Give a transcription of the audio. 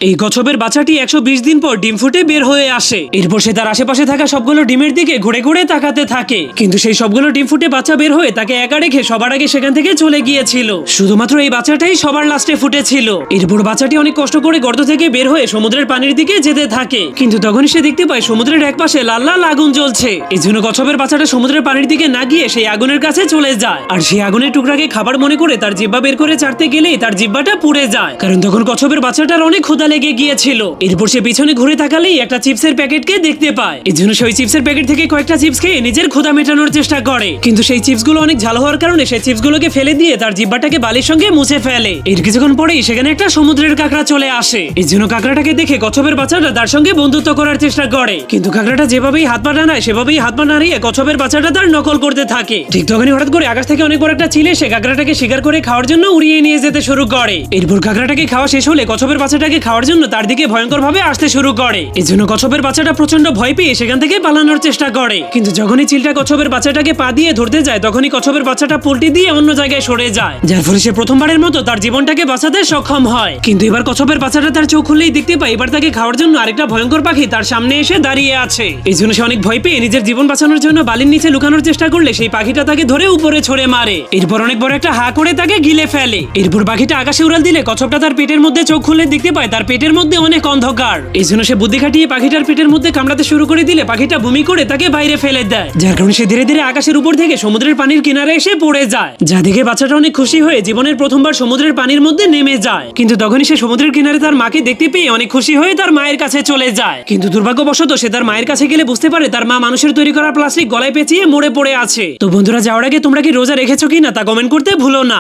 এই কচ্ছপের বাচ্চাটি 120 দিন পর ডিম ফুটে বের হয়ে আসে। এরপর সে তার আশেপাশে থাকা সবগুলো ডিমের দিকে ঘুরে ঘুরে তাকাতে থাকে, কিন্তু সেই সবগুলো ডিম ফুটে বাচ্চা বের হয়ে তাকে একা রেখে সবার আগে সেখান থেকে চলে গিয়েছিল। শুধুমাত্র এই বাচ্চাটাই সবার লাস্টে ফুটেছিল। এরপর বাচ্চাটি অনেক কষ্ট করে গর্ত থেকে বের হয়ে সমুদ্রের পানির দিকে যেতে থাকে, কিন্তু তখনই সে দেখতে পায় সমুদ্রের একপাশে লাল লাল আগুন জ্বলছে। এই জন্য কচ্ছপের বাচ্চাটা সমুদ্রের পানির দিকে না গিয়ে সেই আগুনের কাছে চলে যায়, আর সেই আগুনের টুকরাকে খাবার মনে করে তার জিহ্বা বের করে চাটতে গেলেই তার জিহ্বাটা পুড়ে যায়, কারণ তখন কচ্ছপের বাচ্চাটার অনেক ক্ষুধা লেগে গিয়েছিল। এরপর সে পিছনে ঘুরে তাকালেই একটা চিপসের প্যাকেটকে দেখতে পায়। এই জন্য সেই চিপসের প্যাকেট থেকে কয়েকটা চিপস খেয়ে নিজের ক্ষুধা মেটানোর চেষ্টা করে, কিন্তু সেই চিপসগুলো অনেক ঝাল হওয়ার কারণে সেই চিপসগুলোকে ফেলে দিয়ে তার জিহ্বাটাকে বালির সঙ্গে মুছে ফেলে। এর কিছুক্ষণ পরেই সেখানে একটা সমুদ্রের কাঁকড়া চলে আসে। এই জন্য কাঁকড়াটাকে দেখে কচ্ছপের বাচ্চাটা তার সঙ্গে বন্ধুত্ব করার চেষ্টা করে, কিন্তু কাঁকড়াটা যেভাবেই হাত পা নাড়ায় সেভাবেই হাত পা নাড়িয়ে কচ্ছপের বাচ্চাটা তার নকল করতে থাকে। ঠিক তখনই হঠাৎ করে আকাশ থেকে অনেক বড় একটা চিল এসে কাঁকড়াটাকে শিকার করে খাওয়ার জন্য উড়িয়ে নিয়ে যেতে শুরু করে। এরপর কাঁকড়াটাকে খাওয়া শেষ হলে কচ্ছপের বাচ্চাটাকে খাওয়ার জন্য তার দিকে ভয়ঙ্কর ভাবে আসতে শুরু করে। এই জন্য কচ্ছপের বাচ্চাটা প্রচন্ড ভয় পেয়ে সেখান থেকে পালানোর চেষ্টা করে, কিন্তু যখনই চিলটা কচ্ছপের বাচ্চাটাকে পা দিয়ে ধরতে যায় তখনই কচ্ছপের বাচ্চাটা পল্টি দিয়ে অন্য জায়গায় সরে যায়, যার ফলে সে প্রথমবারের মতো তার জীবনটাকে বাঁচাতে সক্ষম হয়। কিন্তু এবার কচ্ছপের বাচ্চাটা তার চোখ খুললেই দেখতে পায় এবার তাকে খাওয়ার জন্য আরেকটা ভয়ঙ্কর পাখি তার সামনে এসে দাঁড়িয়ে আছে। এই জন্য সে অনেক ভয় পেয়ে নিজের জীবন বাঁচানোর জন্য বালির নিচে লুকানোর চেষ্টা করলে সেই পাখিটা তাকে ধরে উপরে ছড়ে মারে। এরপর অনেক বড় একটা হা করে তাকে গিলে ফেলে। এরপর পাখিটা আকাশে উড়াল দিলে কচ্ছপটা তার পেটের মধ্যে চোখ খুলে দেখতে পায় তার পেটের মধ্যে অনেক অন্ধকার। এই জন্য সে বুদ্ধি খাটিয়ে পাখিটার পেটের মধ্যে কামড়াতে শুরু করে দিলে পাখিটা বমি করে তাকে বাইরে ফেলে দেয়, যার কারণে সে ধীরে ধীরে আকাশের উপর থেকে সমুদ্রের পানির কিনারে এসে পড়ে যায়, যা দেখে বাচ্চাটা অনেক খুশি হয়ে জীবনের প্রথমবার সমুদ্রের পানির মধ্যে নেমে যায়। কিন্তু তখনই সে সমুদ্রের কিনারে তার মাকে দেখতে পেয়ে অনেক খুশি হয়ে তার মায়ের কাছে চলে যায়, কিন্তু দুর্ভাগ্যবশত সে তার মায়ের কাছে গেলে বুঝতে পারে তার মা মানুষের তৈরি করা প্লাস্টিক গলায় পেঁচিয়ে মরে পড়ে আছে। তো বন্ধুরা, যাওয়ার আগে তোমরা কি রোজা রেখেছো কিনা তা কমেন্ট করতে ভুলো না।